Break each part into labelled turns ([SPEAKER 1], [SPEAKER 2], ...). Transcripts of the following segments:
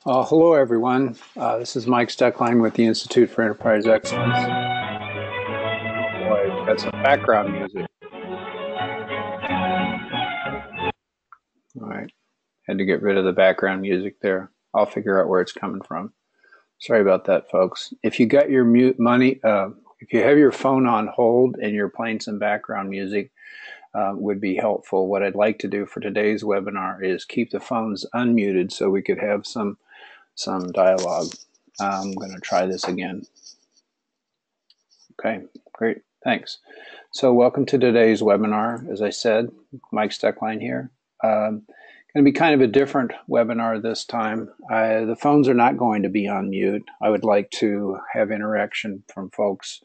[SPEAKER 1] Hello, everyone. This is Mike Steckline with the Institute for Enterprise Excellence. Oh boy, we've got some background music. All right, had to get rid of the background music there. I'll figure out where it's coming from. Sorry about that, folks. If you got your if you have your phone on hold and you're playing some background music, would be helpful. What I'd like to do for today's webinar is keep the phones unmuted so we could have some dialogue. I'm going to try this again. Okay, great, thanks. So welcome to today's webinar. As I said, Mike Steckline here. Going to be kind of a different webinar this time. The phones are not going to be on mute. I would like to have interaction from folks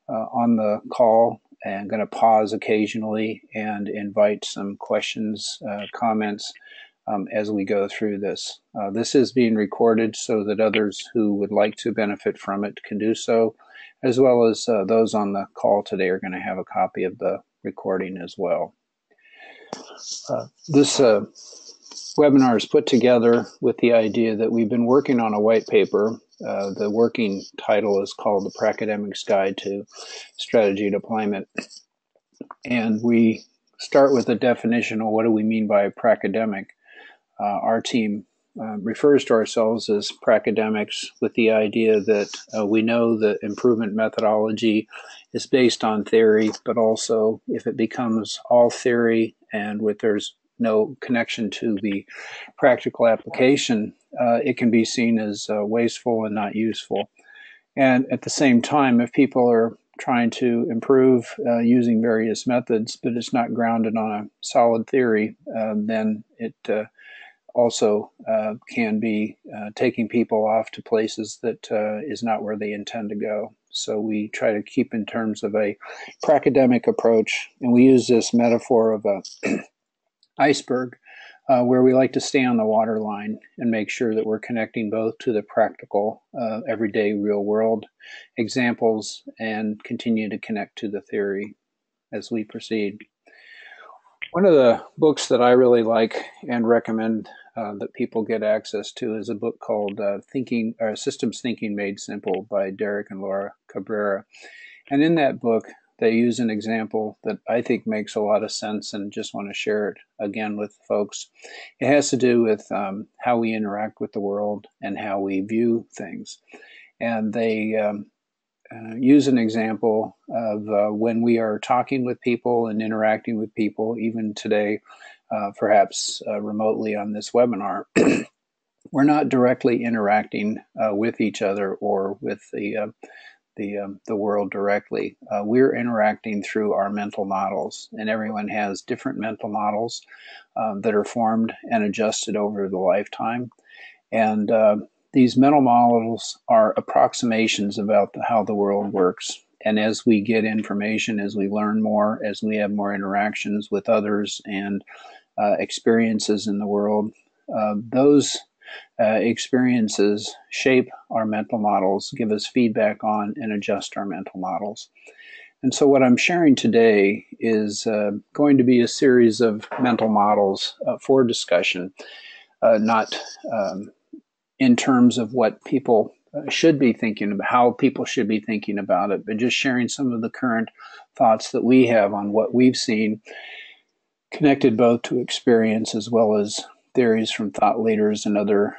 [SPEAKER 1] on the call, and I'm going to pause occasionally and invite some questions, comments as we go through this. This is being recorded so that others who would like to benefit from it can do so, as well as those on the call today are going to have a copy of the recording as well. This webinar is put together with the idea that we've been working on a white paper. The working title is called The Pracademic's Guide to Strategy Deployment. And we start with a definition of what do we mean by Pracademic. Our team refers to ourselves as Pracademics with the idea that we know that improvement methodology is based on theory, but also if it becomes all theory and there's no connection to the practical application, it can be seen as wasteful and not useful. And at the same time, if people are trying to improve using various methods, but it's not grounded on a solid theory, then it also can be taking people off to places that is not where they intend to go. So we try to keep in terms of a pracademic approach, and we use this metaphor of a iceberg where we like to stay on the waterline and make sure that we're connecting both to the practical, everyday, real world examples and continue to connect to the theory as we proceed. One of the books that I really like and recommend that people get access to is a book called Systems Thinking Made Simple by Derek and Laura Cabrera. And in that book, they use an example that I think makes a lot of sense and just want to share it again with folks. It has to do with how we interact with the world and how we view things. And they use an example of when we are talking with people and interacting with people, even today, perhaps remotely on this webinar, we're not directly interacting with each other or with the world directly. We're interacting through our mental models, and everyone has different mental models that are formed and adjusted over the lifetime. And these mental models are approximations about how the world works. And as we get information, as we learn more, as we have more interactions with others and experiences in the world, those experiences shape our mental models, give us feedback on, and adjust our mental models. And so what I'm sharing today is going to be a series of mental models for discussion, not in terms of what people should be thinking about, how people should be thinking about it, but just sharing some of the current thoughts that we have on what we've seen, connected both to experience as well as theories from thought leaders and other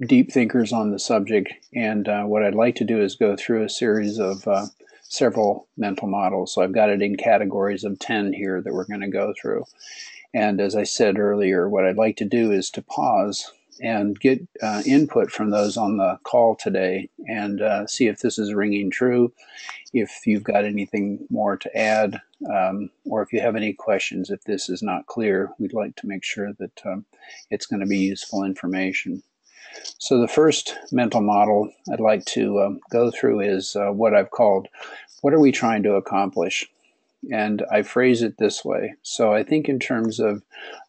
[SPEAKER 1] deep thinkers on the subject. And what I'd like to do is go through a series of several mental models. So I've got it in categories of 10 here that we're going to go through. And as I said earlier, what I'd like to do is to pause and get input from those on the call today and see if this is ringing true, if you've got anything more to add, or if you have any questions. If this is not clear, we'd like to make sure that it's going to be useful information. So the first mental model I'd like to go through is what I've called, what are we trying to accomplish? And I phrase it this way. So I think in terms of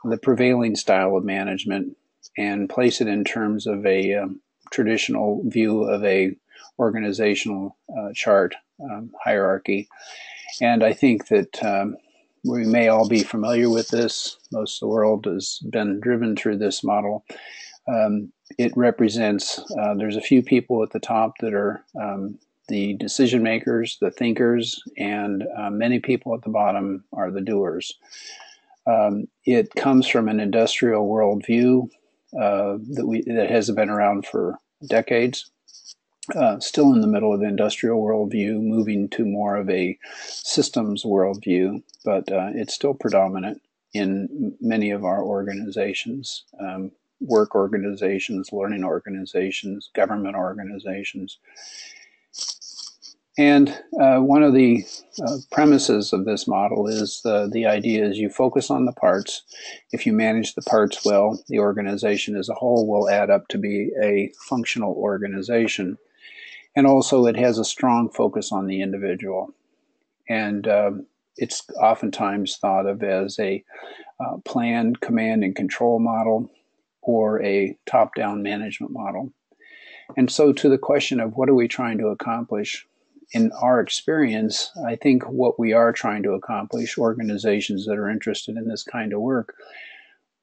[SPEAKER 1] the prevailing style of management and place it in terms of a traditional view of a organizational chart hierarchy. And I think that We may all be familiar with this. Most of the world has been driven through this model. It represents, there's a few people at the top that are the decision makers, the thinkers, and many people at the bottom are the doers. It comes from an industrial worldview that has been around for decades. Still in the middle of the industrial worldview, moving to more of a systems worldview, but it's still predominant in many of our organizations, work organizations, learning organizations, government organizations. And one of the premises of this model is the idea is you focus on the parts. If you manage the parts well, the organization as a whole will add up to be a functional organization. And also it has a strong focus on the individual. And it's oftentimes thought of as a planned command and control model or a top-down management model. And so to the question of what are we trying to accomplish, in our experience, I think what we are trying to accomplish, organizations that are interested in this kind of work,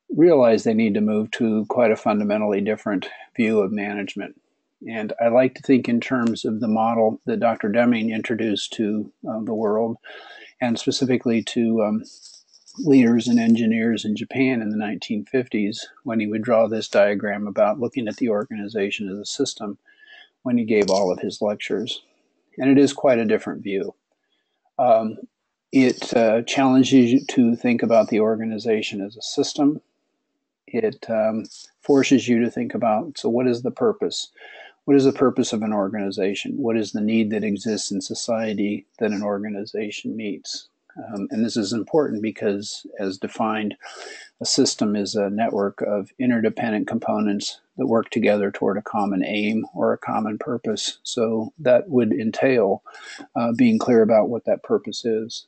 [SPEAKER 1] realize they need to move to quite a fundamentally different view of management. And I like to think in terms of the model that Dr. Deming introduced to the world, and specifically to leaders and engineers in Japan in the 1950s, when he would draw this diagram about looking at the organization as a system when he gave all of his lectures. And it is quite a different view. It challenges you to think about the organization as a system. It forces you to think about, so what is the purpose? What is the purpose of an organization? What is the need that exists in society that an organization meets? And this is important because, as defined, a system is a network of interdependent components that work together toward a common aim or a common purpose. So that would entail being clear about what that purpose is.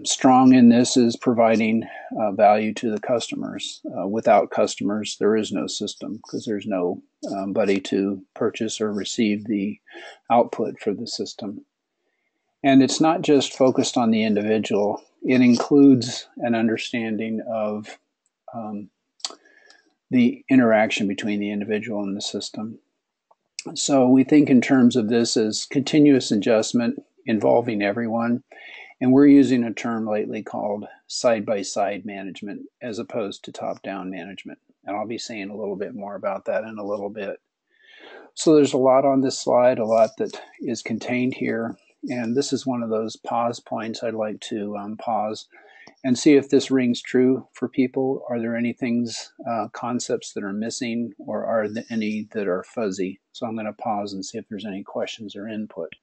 [SPEAKER 1] Strong in this is providing value to the customers. Without customers, there is no system because there's nobody to purchase or receive the output for the system. And it's not just focused on the individual. It includes an understanding of the interaction between the individual and the system. So we think in terms of this as continuous adjustment involving everyone. And we're using a term lately called side-by-side management as opposed to top-down management. And I'll be saying a little bit more about that in a little bit. So there's a lot on this slide, a lot that is contained here. And this is one of those pause points I'd like to pause and see if this rings true for people. Are there any things, concepts that are missing, or are there any that are fuzzy? So I'm going to pause and see if there's any questions or input.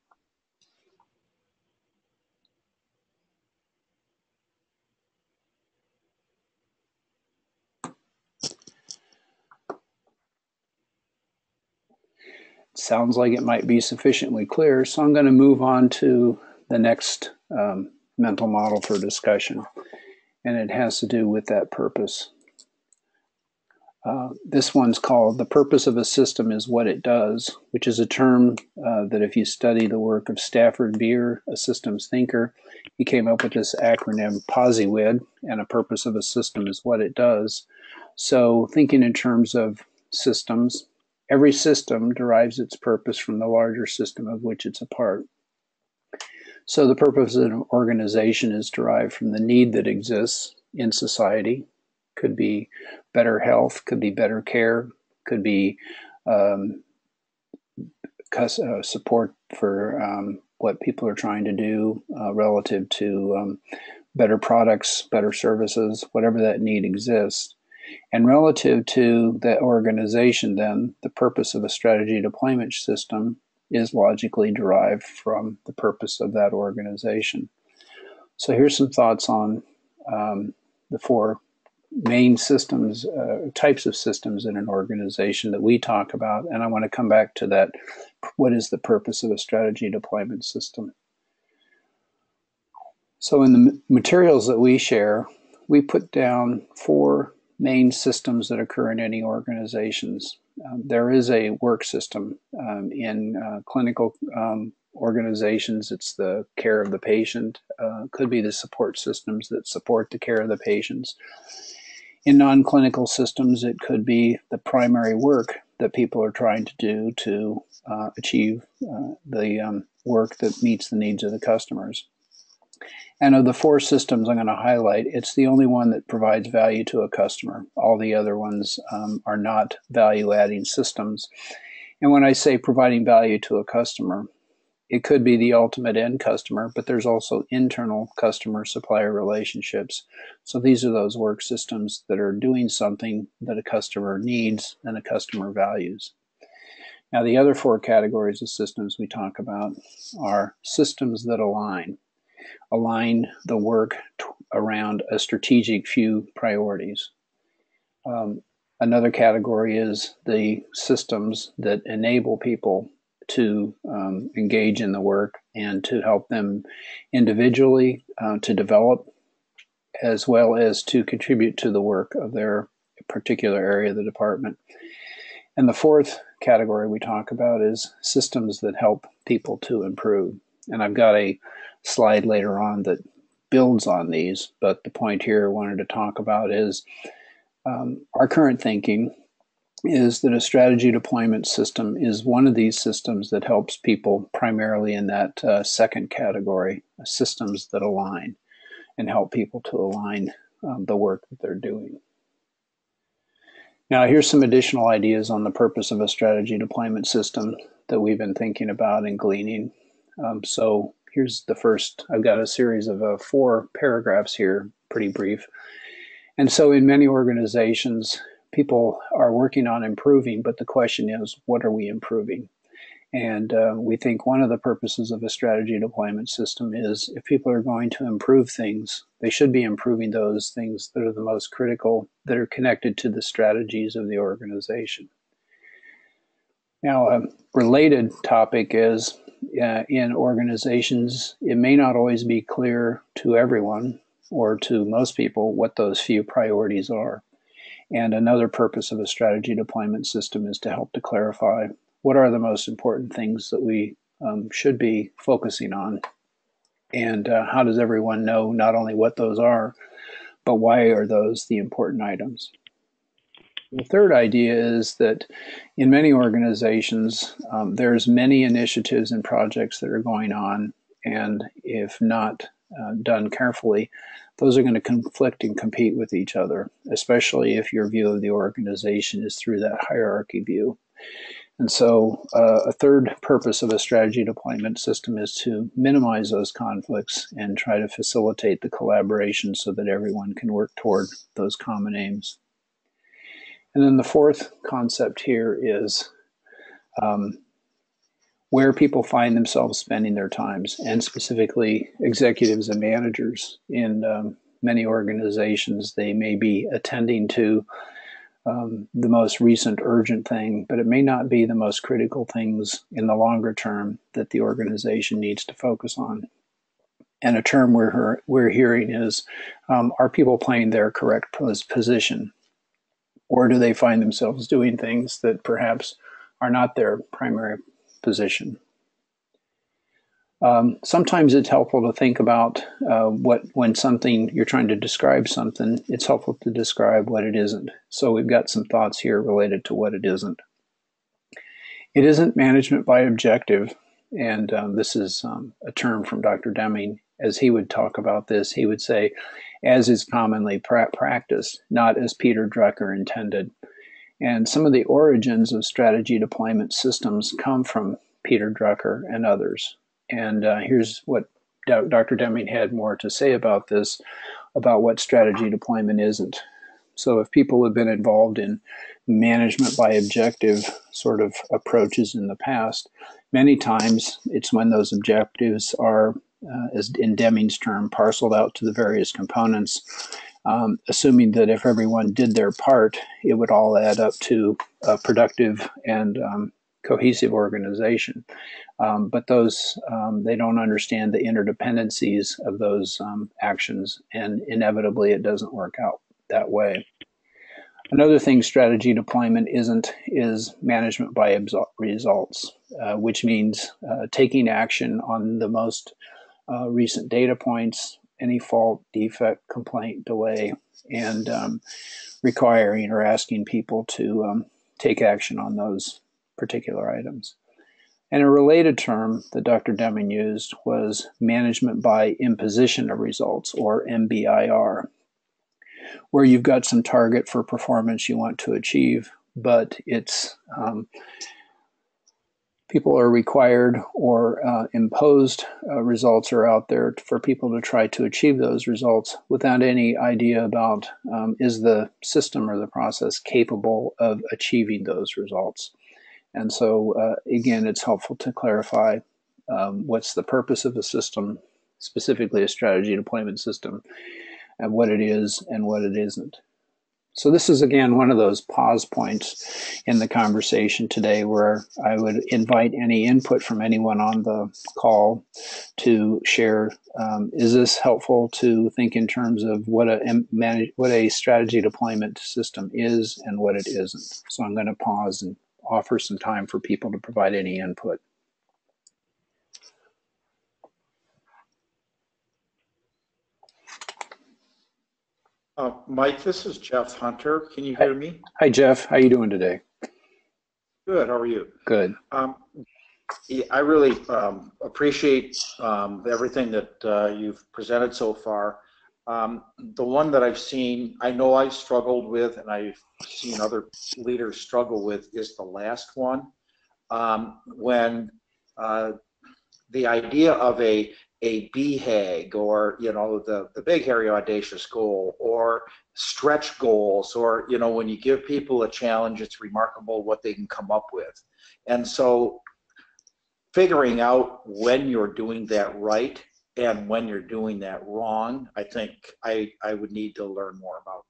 [SPEAKER 1] Sounds like it might be sufficiently clear, so I'm going to move on to the next mental model for discussion, and it has to do with that purpose. This one's called "The Purpose of a System is What It Does," which is a term that if you study the work of Stafford Beer, a systems thinker, he came up with this acronym POSIWID, and a purpose of a system is what it does. So thinking in terms of systems, every system derives its purpose from the larger system of which it's a part. So the purpose of an organization is derived from the need that exists in society. Could be better health, could be better care, could be support for what people are trying to do relative to better products, better services, whatever that need exists. And relative to the organization, then, the purpose of a strategy deployment system is logically derived from the purpose of that organization. So here's some thoughts on the four main systems, types of systems in an organization that we talk about. And I want to come back to that. What is the purpose of a strategy deployment system? So in the materials that we share, we put down four main systems that occur in any organizations. There is a work system in clinical organizations, it's the care of the patient. Could be the support systems that support the care of the patients. In non-clinical systems, it could be the primary work that people are trying to do to achieve the work that meets the needs of the customers. And of the four systems I'm going to highlight, it's the only one that provides value to a customer. All the other ones are not value-adding systems. And when I say providing value to a customer, it could be the ultimate end customer, but there's also internal customer-supplier relationships. So these are those work systems that are doing something that a customer needs and a customer values. Now, the other four categories of systems we talk about are systems that align the work around a strategic few priorities. Another category is the systems that enable people to engage in the work and to help them individually to develop, as well as to contribute to the work of their particular area of the department. And the fourth category we talk about is systems that help people to improve. And I've got a slide later on that builds on these, but the point here I wanted to talk about is our current thinking is that a strategy deployment system is one of these systems that helps people primarily in that second category, systems that align and help people to align the work that they're doing. Now, here's some additional ideas on the purpose of a strategy deployment system that we've been thinking about and gleaning. So here's the first. I've got a series of 4 paragraphs here, pretty brief. And so in many organizations, people are working on improving, but the question is, what are we improving? And we think one of the purposes of a strategy deployment system is if people are going to improve things, they should be improving those things that are the most critical, that are connected to the strategies of the organization. Now, a related topic is in organizations, it may not always be clear to everyone or to most people what those few priorities are. And another purpose of a strategy deployment system is to help to clarify what are the most important things that we should be focusing on, and how does everyone know not only what those are, but why are those the important items. The third idea is that in many organizations, there's many initiatives and projects that are going on, and if not done carefully, those are going to conflict and compete with each other, especially if your view of the organization is through that hierarchy view. And so a third purpose of a strategy deployment system is to minimize those conflicts and try to facilitate the collaboration so that everyone can work toward those common aims. And then the fourth concept here is where people find themselves spending their times, and specifically executives and managers in many organizations. They may be attending to the most recent urgent thing, but it may not be the most critical things in the longer term that the organization needs to focus on. And a term we're hearing is, are people playing their correct position? Or do they find themselves doing things that perhaps are not their primary position? Sometimes it's helpful to think about when you're trying to describe something, it's helpful to describe what it isn't. So we've got some thoughts here related to what it isn't. It isn't management by objective, and this is a term from Dr. Deming. As he would talk about this, he would say, as is commonly practiced, not as Peter Drucker intended. And some of the origins of strategy deployment systems come from Peter Drucker and others. And here's what Dr. Deming had more to say about this, about what strategy deployment isn't. So if people have been involved in management by objective sort of approaches in the past, many times it's when those objectives are, as in Deming's term, parceled out to the various components, assuming that if everyone did their part, it would all add up to a productive and cohesive organization. But those, they don't understand the interdependencies of those actions, and inevitably it doesn't work out that way. Another thing strategy deployment isn't is management by results. which means taking action on the most recent data points, any fault, defect, complaint, delay, and requiring or asking people to take action on those particular items. And a related term that Dr. Deming used was management by imposition of results, or MBIR, where you've got some target for performance you want to achieve, but it's people are required or imposed results are out there for people to try to achieve those results without any idea about is the system or the process capable of achieving those results. And so, again, it's helpful to clarify what's the purpose of the system, specifically a strategy deployment system, and what it is and what it isn't. So this is, again, one of those pause points in the conversation today where I would invite any input from anyone on the call to share. Is this helpful to think in terms of what a strategy deployment system is and what it isn't? So I'm going to pause and offer some time for people to provide any input.
[SPEAKER 2] Mike, this is Jeff Hunter. Can you hear me?
[SPEAKER 1] Hi, Jeff. How are you doing today?
[SPEAKER 2] Good. How are you?
[SPEAKER 1] Good.
[SPEAKER 2] I really appreciate everything that you've presented so far. The one that I've seen, I know I've struggled with, and I've seen other leaders struggle with, is the last one. When the idea of a BHAG, or the big, hairy, audacious goal, or stretch goals, or when you give people a challenge, it's remarkable what they can come up with. And so figuring out when you're doing that right and when you're doing that wrong, I think I would need to learn more about.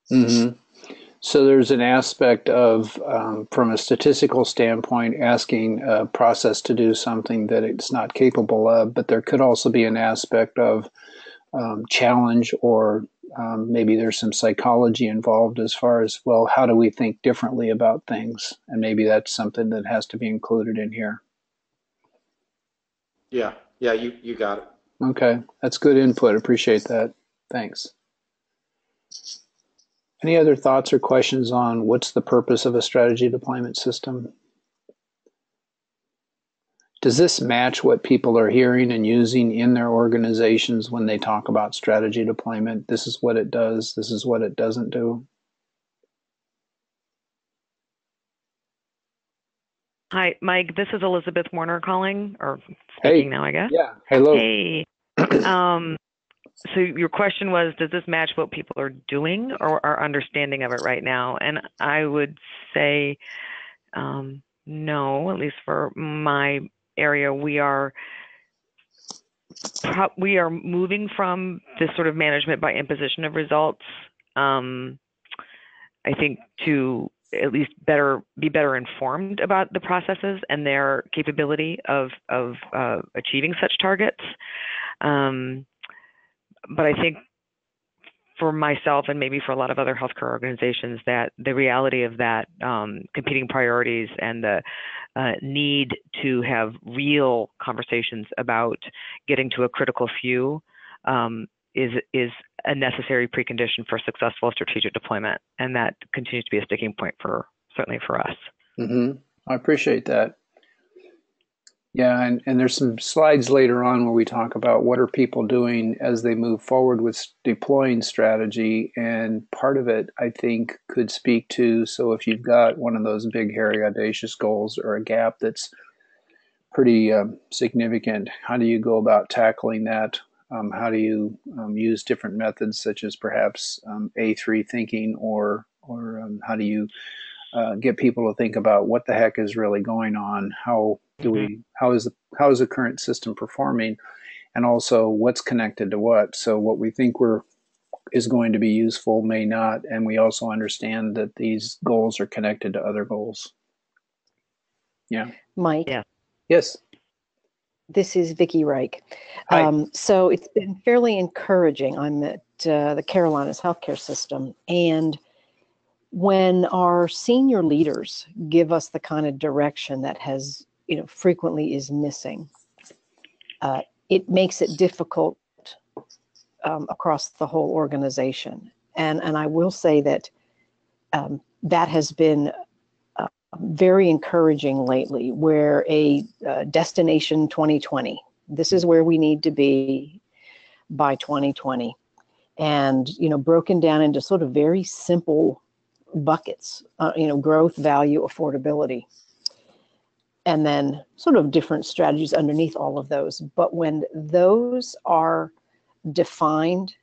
[SPEAKER 1] Mm-hmm. So there's an aspect of, from a statistical standpoint, asking a process to do something that it's not capable of, but there could also be an aspect of challenge, or maybe there's some psychology involved as far as, well, how do we think differently about things? And maybe that's something that has to be included in here.
[SPEAKER 2] Yeah, you got it.
[SPEAKER 1] Okay, that's good input. Appreciate that. Thanks. Any other thoughts or questions on what's the purpose of a strategy deployment system? Does this match what people are hearing and using in their organizations when they talk about strategy deployment? This is what it does. This is what it doesn't do.
[SPEAKER 3] Hi, Mike. This is Elizabeth Warner calling, or speaking now, I guess.
[SPEAKER 1] Yeah. Hello.
[SPEAKER 3] Hey. So your question was, does this match what people are doing or our understanding of it right now? And I would say no, at least for my area. We are moving from this sort of management by imposition of results, I think, to at least be better informed about the processes and their capability of achieving such targets. But I think for myself, and maybe for a lot of other healthcare organizations, that the reality of that competing priorities and the need to have real conversations about getting to a critical few is a necessary precondition for successful strategic deployment, and that continues to be a sticking point certainly for us.
[SPEAKER 1] Mm-hmm. I appreciate that. Yeah, and there's some slides later on where we talk about what are people doing as they move forward with deploying strategy, and part of it, I think, could speak to, so if you've got one of those big, hairy, audacious goals or a gap that's pretty significant, how do you go about tackling that? How do you use different methods such as perhaps A3 thinking, or how do you get people to think about what the heck is really going on? How is the current system performing, and also what's connected to what? So what we think is going to be useful may not, and we also understand that these goals are connected to other goals. Yeah,
[SPEAKER 4] Mike.
[SPEAKER 3] Yeah.
[SPEAKER 1] Yes.
[SPEAKER 4] This is Vicki Reich.
[SPEAKER 1] Hi.
[SPEAKER 4] So it's been fairly encouraging. I'm at the Carolinas healthcare system, and when our senior leaders give us the kind of direction that has frequently is missing. It makes it difficult across the whole organization. And I will say that that has been very encouraging lately, where a destination 2020, this is where we need to be by 2020. And, broken down into sort of very simple buckets, growth, value, affordability, and then sort of different strategies underneath all of those. But when those are defined,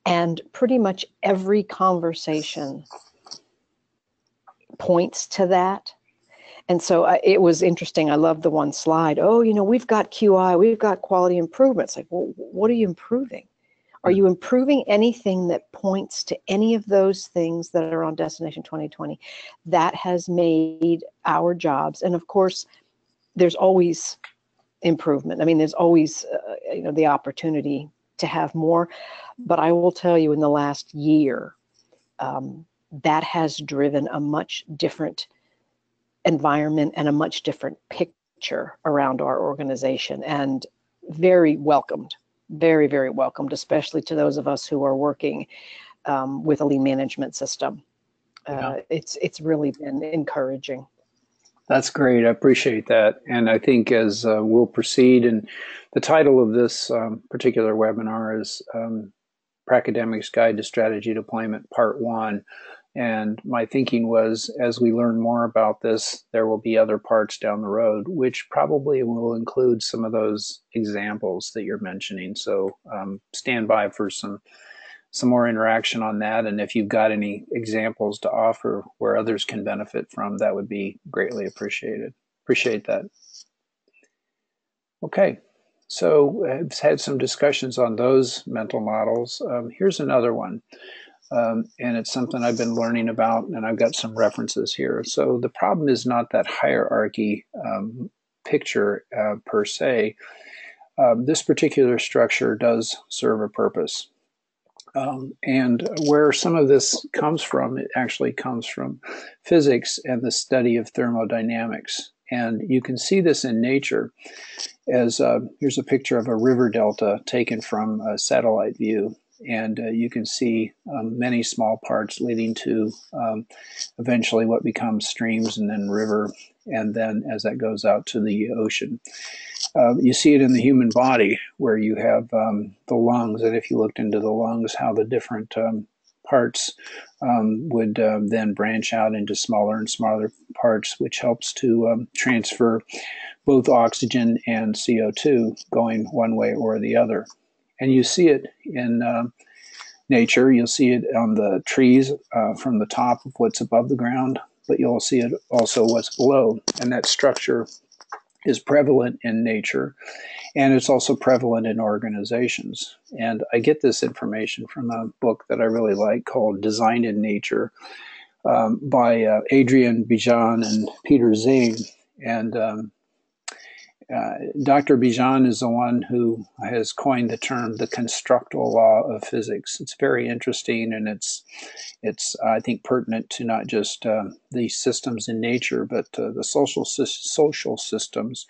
[SPEAKER 4] and pretty much every conversation points to that. And so it was interesting. I love the one slide. Oh, we've got QI, we've got quality improvements. Like, well, what are you improving? Are you improving anything that points to any of those things that are on Destination 2020? That has made our jobs, and of course, there's always improvement. I mean, there's always, the opportunity to have more. But I will tell you, in the last year, that has driven a much different environment and a much different picture around our organization, and very welcomed. Very, very welcomed, especially to those of us who are working with a lean management system. It's really been encouraging.
[SPEAKER 1] That's great. I appreciate that. And I think as we'll proceed, and the title of this particular webinar is Pracademic's Guide to Strategy Deployment Part 1. And my thinking was, as we learn more about this, there will be other parts down the road, which probably will include some of those examples that you're mentioning. So stand by for some more interaction on that. And if you've got any examples to offer where others can benefit from, that would be greatly appreciated. Appreciate that. Okay, so I've had some discussions on those mental models. Here's another one. And it's something I've been learning about, and I've got some references here. So the problem is not that hierarchy picture per se. This particular structure does serve a purpose. And where some of this comes from, it actually comes from physics and the study of thermodynamics. And you can see this in nature as here's a picture of a river delta taken from a satellite view. And you can see many small parts leading to eventually what becomes streams and then river, and then as that goes out to the ocean. You see it in the human body where you have the lungs, and if you looked into the lungs, how the different parts would then branch out into smaller and smaller parts, which helps to transfer both oxygen and CO2 going one way or the other. And you see it in nature. You'll see it on the trees from the top of what's above the ground, but you'll see it also what's below. And that structure is prevalent in nature, and it's also prevalent in organizations. And I get this information from a book that I really like called Design in Nature by Adrian Bijan and Peter Zane. And Dr. Bijan is the one who has coined the term the constructal law of physics. It's very interesting, and it's I think pertinent to not just the systems in nature, but the social systems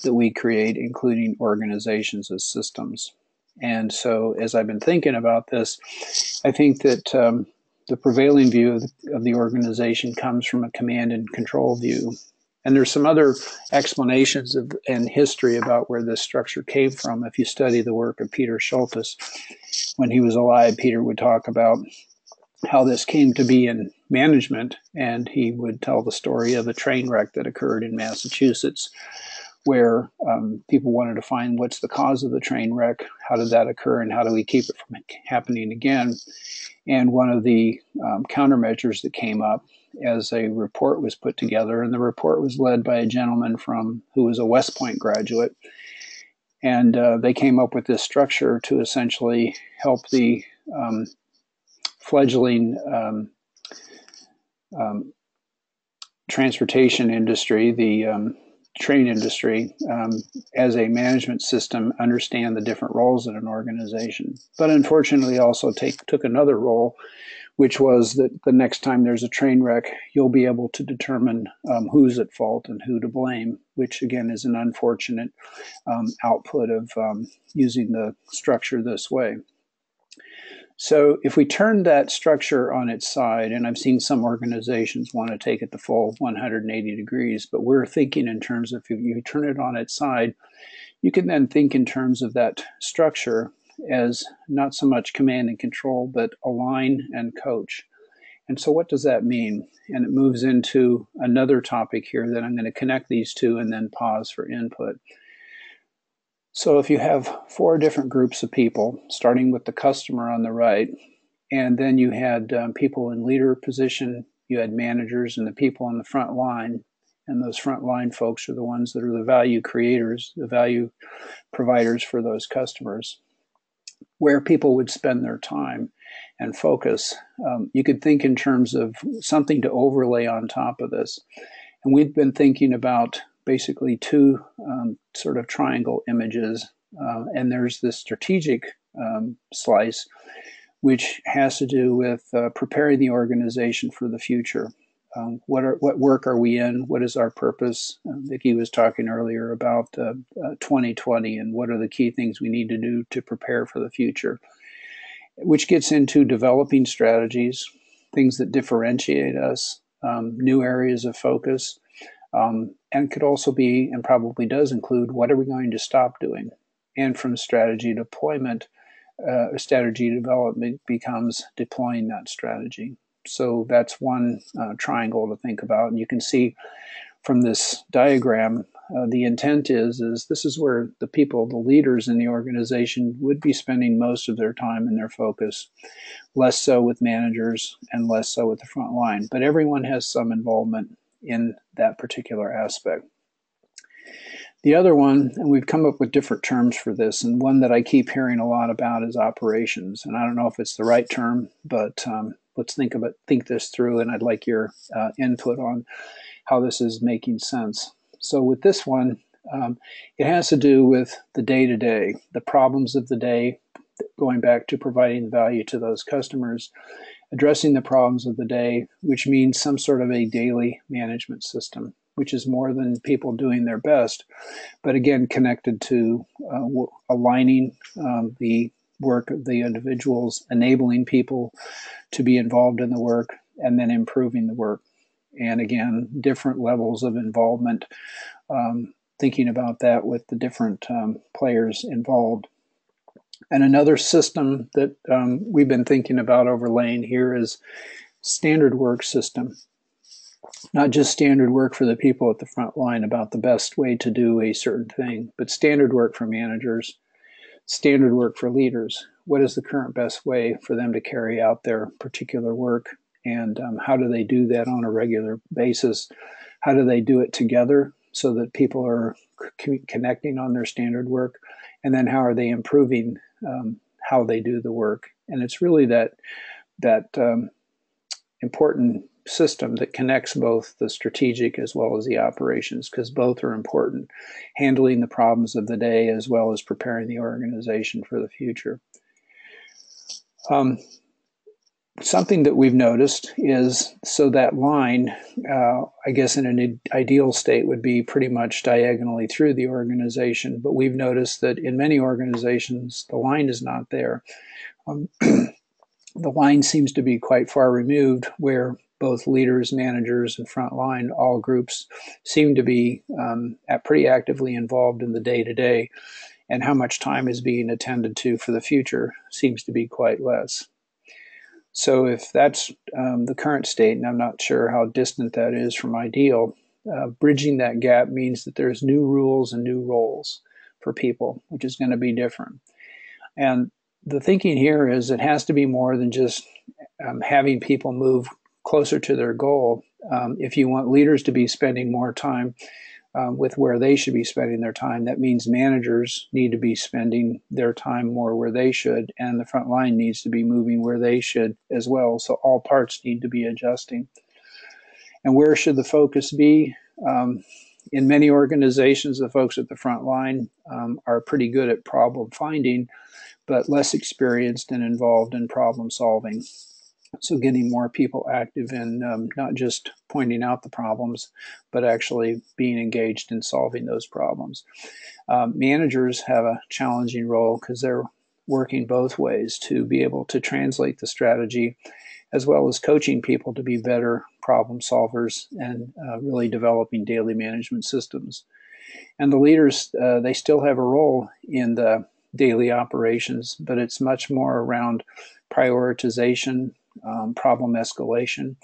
[SPEAKER 1] that we create, including organizations as systems. And so as I've been thinking about this, I think that the prevailing view of the organization comes from a command and control view. And there's some other explanations and history about where this structure came from. If you study the work of Peter Schultes, when he was alive, Peter would talk about how this came to be in management, and he would tell the story of a train wreck that occurred in Massachusetts, where people wanted to find what's the cause of the train wreck, how did that occur, and how do we keep it from happening again. And one of the countermeasures that came up as a report was put together, and the report was led by a gentleman who was a West Point graduate, and they came up with this structure to essentially help the fledgling transportation industry, the train industry, as a management system, understand the different roles in an organization. But unfortunately also took another role, which was that the next time there's a train wreck, you'll be able to determine who's at fault and who to blame, which again is an unfortunate output of using the structure this way. So if we turn that structure on its side, and I've seen some organizations want to take it the full 180 degrees, but we're thinking in terms of if you turn it on its side, you can then think in terms of that structure as not so much command and control, but align and coach. And so what does that mean? And it moves into another topic here that I'm going to connect these two and then pause for input. So if you have 4 different groups of people, starting with the customer on the right, and then you had people in leader position, you had managers and the people on the front line, and those front line folks are the ones that are the value creators, the value providers for those customers, where people would spend their time and focus. You could think in terms of something to overlay on top of this. And we've been thinking about basically 2 sort of triangle images. And there's this strategic slice, which has to do with preparing the organization for the future. What work are we in? What is our purpose? Vicki was talking earlier about 2020 and what are the key things we need to do to prepare for the future, which gets into developing strategies, things that differentiate us, new areas of focus, and could also be, and probably does include, what are we going to stop doing? And from strategy deployment, strategy development becomes deploying that strategy. So that's one triangle to think about. And you can see from this diagram, the intent is this is where the people, the leaders in the organization would be spending most of their time and their focus, less so with managers and less so with the front line. But everyone has some involvement in that particular aspect. The other one, and we've come up with different terms for this, and one that I keep hearing a lot about is operations. And I don't know if it's the right term, but let's think this through, and I'd like your input on how this is making sense. So with this one, it has to do with the day-to-day, the problems of the day, going back to providing value to those customers, addressing the problems of the day, which means some sort of a daily management system, which is more than people doing their best, but again, connected to aligning the work of the individuals, enabling people to be involved in the work, and then improving the work. And again, different levels of involvement, thinking about that with the different players involved. And another system that we've been thinking about overlaying here is standard work system. Not just standard work for the people at the front line about the best way to do a certain thing, but standard work for managers, standard work for leaders. What is the current best way for them to carry out their particular work? And how do they do that on a regular basis? How do they do it together so that people are connecting on their standard work? And then how are they improving how they do the work? And it's really that important system that connects both the strategic as well as the operations, because both are important, handling the problems of the day as well as preparing the organization for the future. Something that we've noticed is, so that line, I guess in an ideal state would be pretty much diagonally through the organization, but we've noticed that in many organizations, the line is not there. The line seems to be quite far removed, where both leaders, managers, and frontline, all groups seem to be pretty actively involved in the day-to-day, and how much time is being attended to for the future seems to be quite less. So if that's the current state, and I'm not sure how distant that is from ideal, bridging that gap means that there's new rules and new roles for people, which is going to be different. And the thinking here is it has to be more than just having people move closer to their goal. If you want leaders to be spending more time with where they should be spending their time, that means managers need to be spending their time more where they should, and the front line needs to be moving where they should as well. So all parts need to be adjusting. And where should the focus be? In many organizations, the folks at the front line are pretty good at problem finding, but less experienced and involved in problem solving. So getting more people active in not just pointing out the problems, but actually being engaged in solving those problems. Managers have a challenging role because they're working both ways to be able to translate the strategy, as well as coaching people to be better problem solvers and really developing daily management systems. And the leaders, they still have a role in the daily operations, but it's much more around prioritization, problem escalation,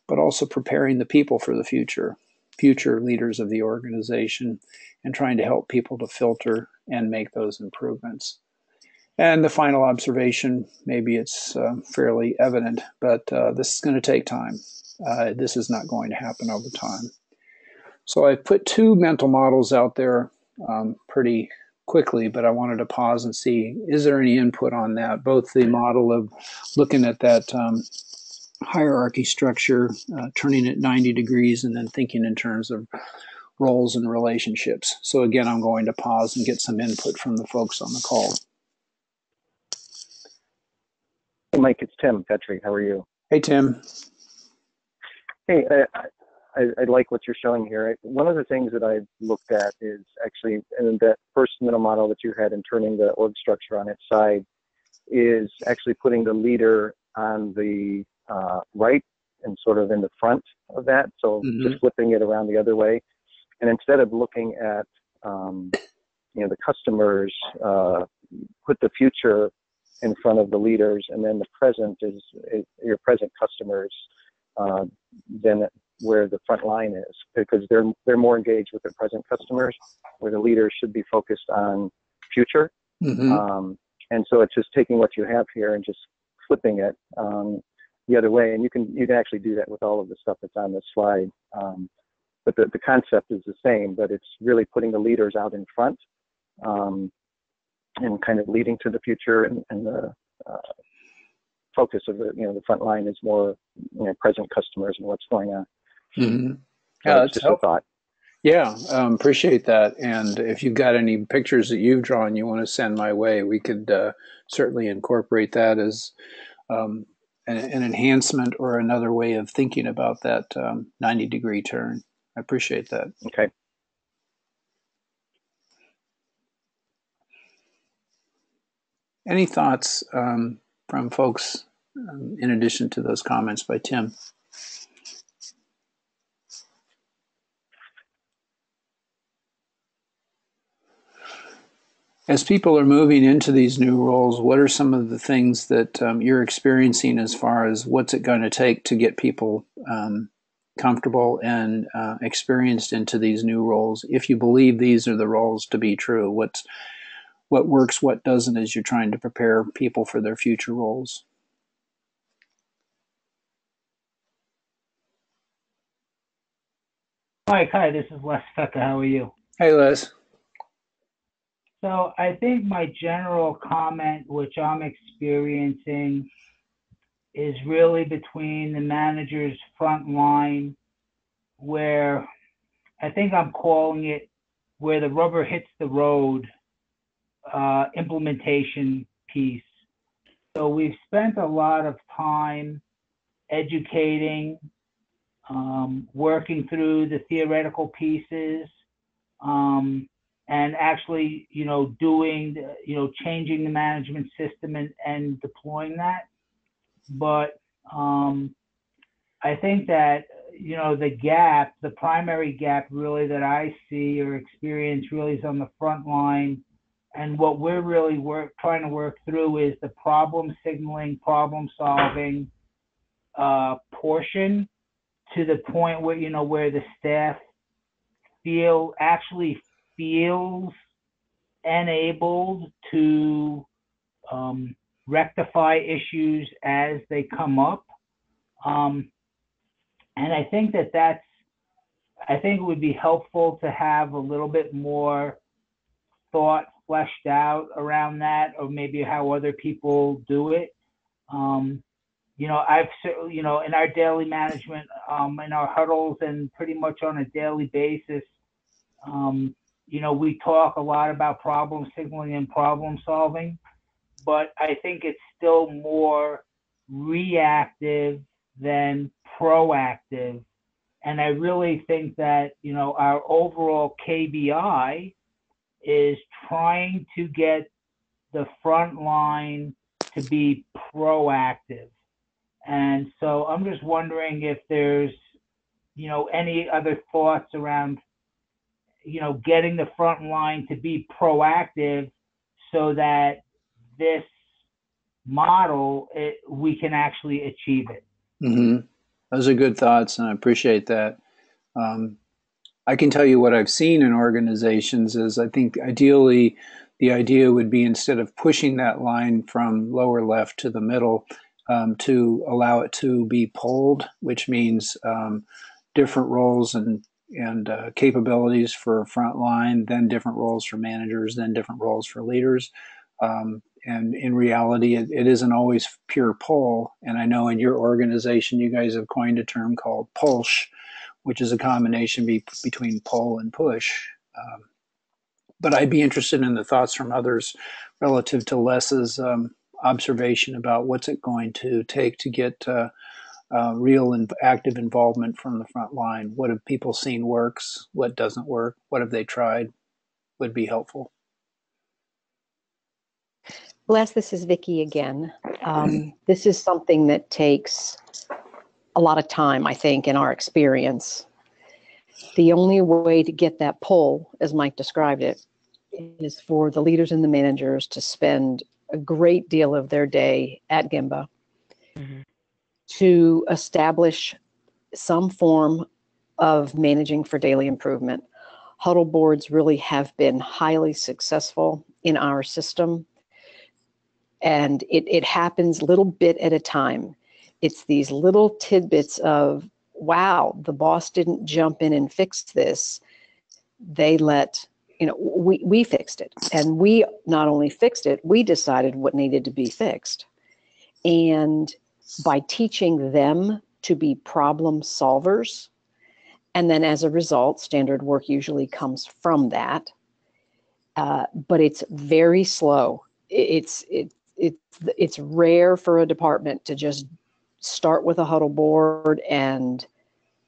[SPEAKER 1] but also preparing the people for the future leaders of the organization, and trying to help people to filter and make those improvements. And the final observation, maybe it's fairly evident, but this is going to take time. This is not going to happen over time. So I put two mental models out there pretty quickly, but I wanted to pause and see, is there any input on that? Both the model of looking at that hierarchy structure, turning it 90 degrees, and then thinking in terms of roles and relationships. So again, I'm going to pause and get some input from the folks on the call.
[SPEAKER 5] Hey, Mike, it's Tim Petrie. How are you?
[SPEAKER 1] Hey, Tim.
[SPEAKER 5] Hey, I like what you're showing here. One of the things that I've looked at is actually in that first middle model that you had in turning the org structure on its side is actually putting the leader on the right and sort of in the front of that. So just flipping it around the other way. And instead of looking at, the customers, put the future in front of the leaders, and then the present is your present customers, then where the front line is, because they're more engaged with their present customers, where the leaders should be focused on future. And so it's just taking what you have here and just flipping it the other way. And you can actually do that with all of the stuff that's on this slide. But the concept is the same, but it's really putting the leaders out in front and kind of leading to the future, and the focus of the front line is more present customers and what's going on.
[SPEAKER 1] Yeah,
[SPEAKER 5] that's just a thought.
[SPEAKER 1] Yeah, appreciate that. And if you've got any pictures that you've drawn you want to send my way, we could certainly incorporate that as an enhancement or another way of thinking about that 90-degree turn. I appreciate that.
[SPEAKER 5] Okay.
[SPEAKER 1] Any thoughts from folks in addition to those comments by Tim? As people are moving into these new roles, what are some of the things that you're experiencing as far as what's it going to take to get people comfortable and experienced into these new roles? If you believe these are the roles to be true, what works, what doesn't, as you're trying to prepare people for their future roles?
[SPEAKER 6] Mike, hi, this is Les Fecka. How are you?
[SPEAKER 1] Hey, Les.
[SPEAKER 6] So I think my general comment, which I'm experiencing, is really between the manager's front line, where I think I'm calling it where the rubber hits the road, implementation piece. So we've spent a lot of time educating, working through the theoretical pieces, and actually, doing, changing the management system and deploying that. But I think that, the primary gap really that I see or experience really is on the front line. And what we're really trying to work through is the problem signaling, problem solving portion, to the point where, where the staff actually feels enabled to rectify issues as they come up. And I think it would be helpful to have a little bit more thought fleshed out around that, or maybe how other people do it. In our daily management, in our huddles, and pretty much on a daily basis, we talk a lot about problem signaling and problem solving, but I think it's still more reactive than proactive. And I really think that, our overall KBI is trying to get the front line to be proactive. And so I'm just wondering if there's, any other thoughts around, getting the front line to be proactive so that this model, we can actually achieve it.
[SPEAKER 1] Mm-hmm. Those are good thoughts, and I appreciate that. I can tell you what I've seen in organizations is I think ideally the idea would be instead of pushing that line from lower left to the middle, to allow it to be pulled, which means different roles and capabilities for frontline, then different roles for managers, then different roles for leaders. And in reality, it isn't always pure pull. And I know in your organization, you guys have coined a term called push, which is a combination between pull and push. But I'd be interested in the thoughts from others relative to Les's observation about what's it going to take to get real and active involvement from the front line. What have people seen works? What doesn't work? What have they tried? Would be helpful.
[SPEAKER 4] Les, this is Vicki again. This is something that takes a lot of time, I think, in our experience. The only way to get that pull, as Mike described it, is for the leaders and the managers to spend a great deal of their day at Gemba to establish some form of managing for daily improvement. Huddle boards really have been highly successful in our system. And it happens little bit at a time. It's these little tidbits of, wow, the boss didn't jump in and fix this. They we fixed it. And we not only fixed it, we decided what needed to be fixed. And by teaching them to be problem solvers, and then as a result, standard work usually comes from that. But it's very slow. It's rare for a department to just start with a huddle board and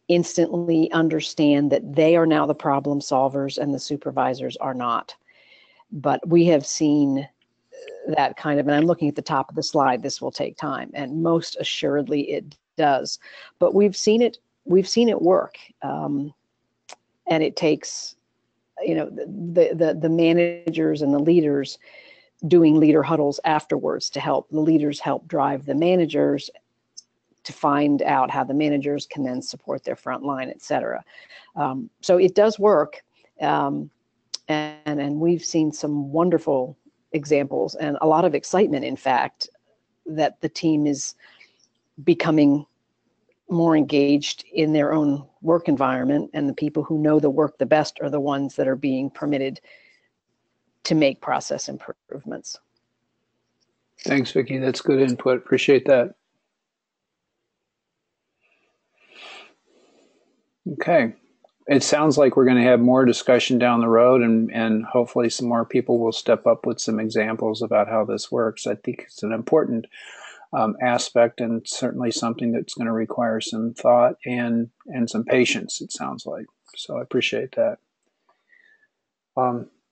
[SPEAKER 4] instantly understand that they are now the problem solvers and the supervisors are not. But we have seen that kind of, and I'm looking at the top of the slide, this will take time, and most assuredly it does. But we've seen it work. And it takes, the managers and the leaders doing leader huddles afterwards to help the leaders help drive the managers to find out how the managers can then support their front line, et cetera. So it does work. And we've seen some wonderful examples and a lot of excitement, in fact, that the team is becoming more engaged in their own work environment, and the people who know the work the best are the ones that are being permitted to make process improvements.
[SPEAKER 1] Thanks, Vicki. That's good input. Appreciate that. Okay. It sounds like we're going to have more discussion down the road, and hopefully some more people will step up with some examples about how this works. I think it's an important aspect, and certainly something that's going to require some thought and some patience, it sounds like. So I appreciate that.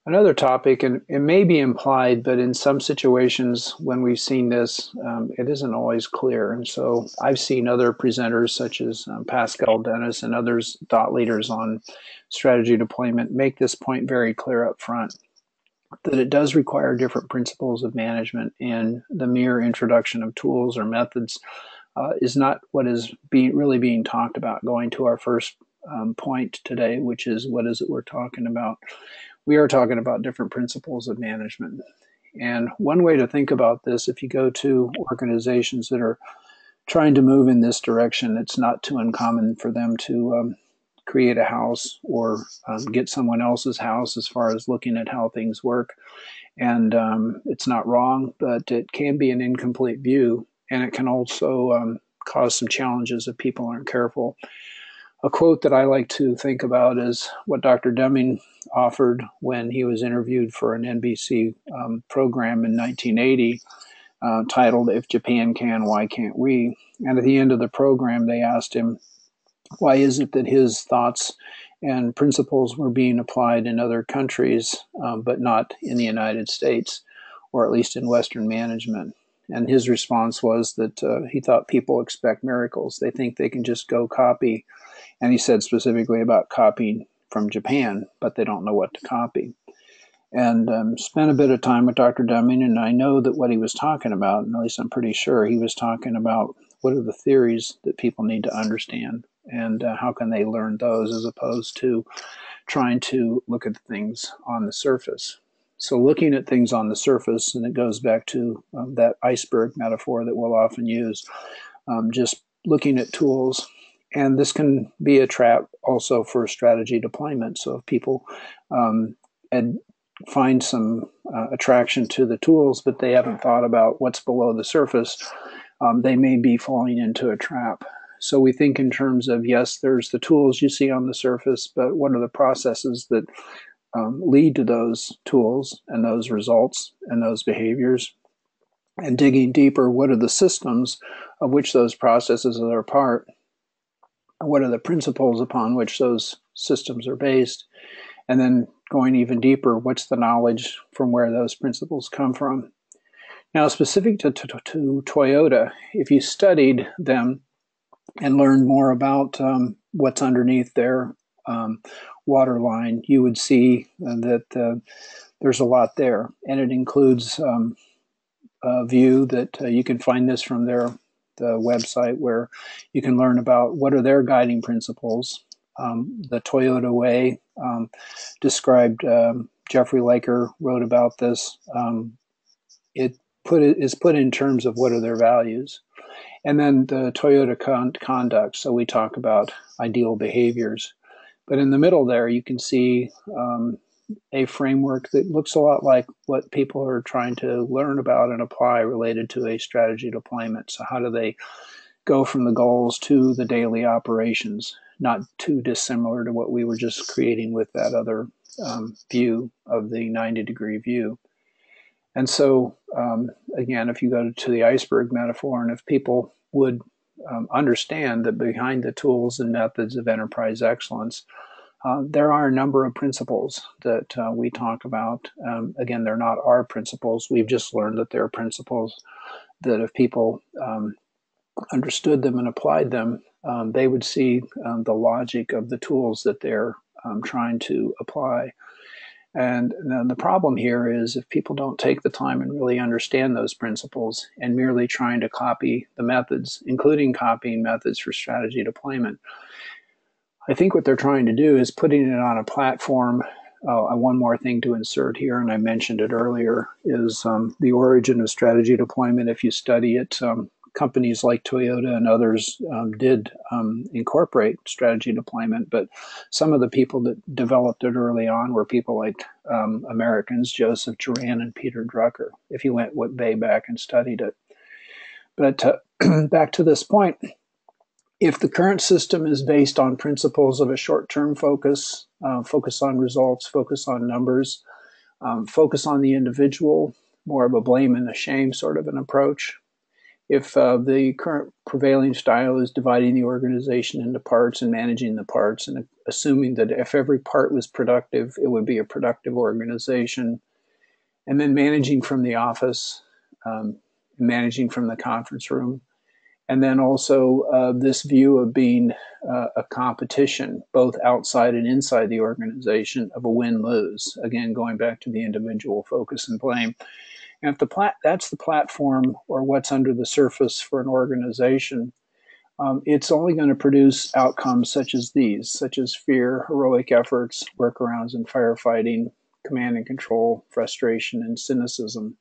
[SPEAKER 1] Another topic, and it may be implied, but in some situations when we've seen this, it isn't always clear. And so I've seen other presenters such as Pascal Dennis and others, thought leaders on strategy deployment, make this point very clear up front, that it does require different principles of management, and the mere introduction of tools or methods is not what is really being talked about. Going to our first point today, which is what is it we're talking about? We are talking about different principles of management. And one way to think about this, if you go to organizations that are trying to move in this direction, it's not too uncommon for them to create a house or get someone else's house as far as looking at how things work. And it's not wrong, but it can be an incomplete view, and it can also cause some challenges if people aren't careful. A quote that I like to think about is what Dr. Deming offered when he was interviewed for an NBC program in 1980. titled "If Japan Can, Why Can't We?" And at the end of the program, they asked him, why is it that his thoughts and principles were being applied in other countries, but not in the United States, or at least in Western management? And his response was that he thought people expect miracles. They think they can just go copy. And he said specifically about copying from Japan, but they don't know what to copy. And spent a bit of time with Dr. Deming, and I know that what he was talking about, and at least I'm pretty sure, he was talking about what are the theories that people need to understand, and how can they learn those as opposed to trying to look at things on the surface. So looking at things on the surface, and it goes back to that iceberg metaphor that we'll often use, just looking at tools. And this can be a trap also for strategy deployment. So if people find some attraction to the tools, but they haven't thought about what's below the surface, they may be falling into a trap. So we think in terms of, yes, there's the tools you see on the surface, but what are the processes that lead to those tools and those results and those behaviors? And digging deeper, what are the systems of which those processes are a part? What are the principles upon which those systems are based? And then going even deeper, what's the knowledge from where those principles come from? Now, specific to Toyota, if you studied them and learned more about what's underneath their waterline, you would see that there's a lot there. And it includes a view that you can find this from the website, where you can learn about what are their guiding principles. The Toyota Way, described, Jeffrey Laker wrote about this. It is put in terms of what are their values. And then the Toyota conduct. So we talk about ideal behaviors. But in the middle there, you can see a framework that looks a lot like what people are trying to learn about and apply related to a strategy deployment. So how do they go from the goals to the daily operations? Not too dissimilar to what we were just creating with that other view of the 90-degree view. And so, again, if you go to the iceberg metaphor, and if people would understand that behind the tools and methods of enterprise excellence, there are a number of principles that we talk about. Again, they're not our principles. We've just learned that they're principles that if people understood them and applied them, they would see the logic of the tools that they're trying to apply. And the problem here is if people don't take the time and really understand those principles and merely trying to copy the methods, including copying methods for strategy deployment, I think what they're trying to do is putting it on a platform. One more thing to insert here, and I mentioned it earlier, is the origin of strategy deployment. If you study it, companies like Toyota and others did incorporate strategy deployment, but some of the people that developed it early on were people like Americans, Joseph Juran and Peter Drucker, if you went way back and studied it. But back to this point, if the current system is based on principles of a short-term focus, focus on results, focus on numbers, focus on the individual, more of a blame and a shame sort of an approach, if the current prevailing style is dividing the organization into parts and managing the parts and assuming that if every part was productive, it would be a productive organization, and then managing from the office, managing from the conference room, and then also this view of being a competition, both outside and inside the organization, of a win-lose. Again, going back to the individual focus and blame. And if that's the platform or what's under the surface for an organization, it's only going to produce outcomes such as these, such as fear, heroic efforts, workarounds in firefighting, command and control, frustration, and cynicism.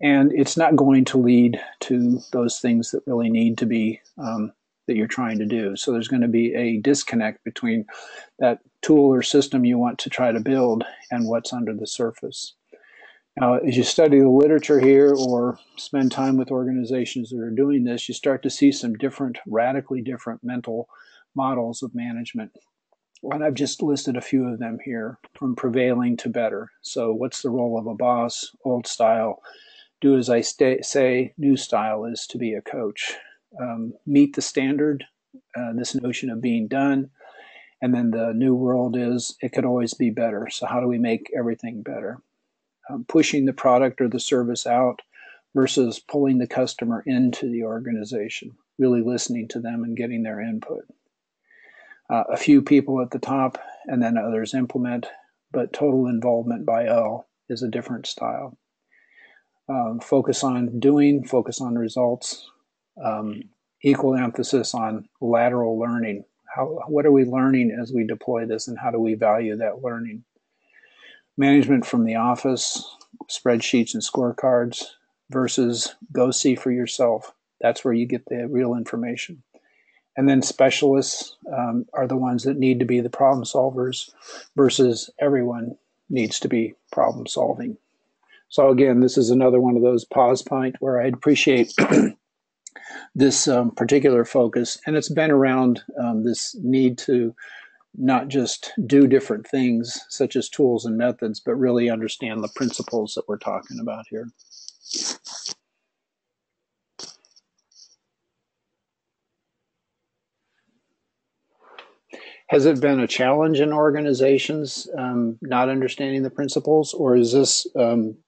[SPEAKER 1] And it's not going to lead to those things that really need to be, that you're trying to do. So there's going to be a disconnect between that tool or system you want to try to build and what's under the surface. Now, as you study the literature here or spend time with organizations that are doing this, you start to see some radically different mental models of management. And I've just listed a few of them here, from prevailing to better. So what's the role of a boss? Old style, do as I say, new style is to be a coach. Meet the standard, this notion of being done. And then the new world is it could always be better. So how do we make everything better? Pushing the product or the service out versus pulling the customer into the organization, really listening to them and getting their input. A few people at the top and then others implement, but total involvement by all is a different style. Focus on doing, focus on results, equal emphasis on lateral learning. What are we learning as we deploy this, and how do we value that learning? Management from the office, spreadsheets and scorecards versus go see for yourself. That's where you get the real information. And then specialists are the ones that need to be the problem solvers versus everyone needs to be problem solving. So again, this is another one of those pause point where I'd appreciate this particular focus. And it's been around this need to not just do different things such as tools and methods, but really understand the principles that we're talking about here. Has it been a challenge in organizations not understanding the principles, or has this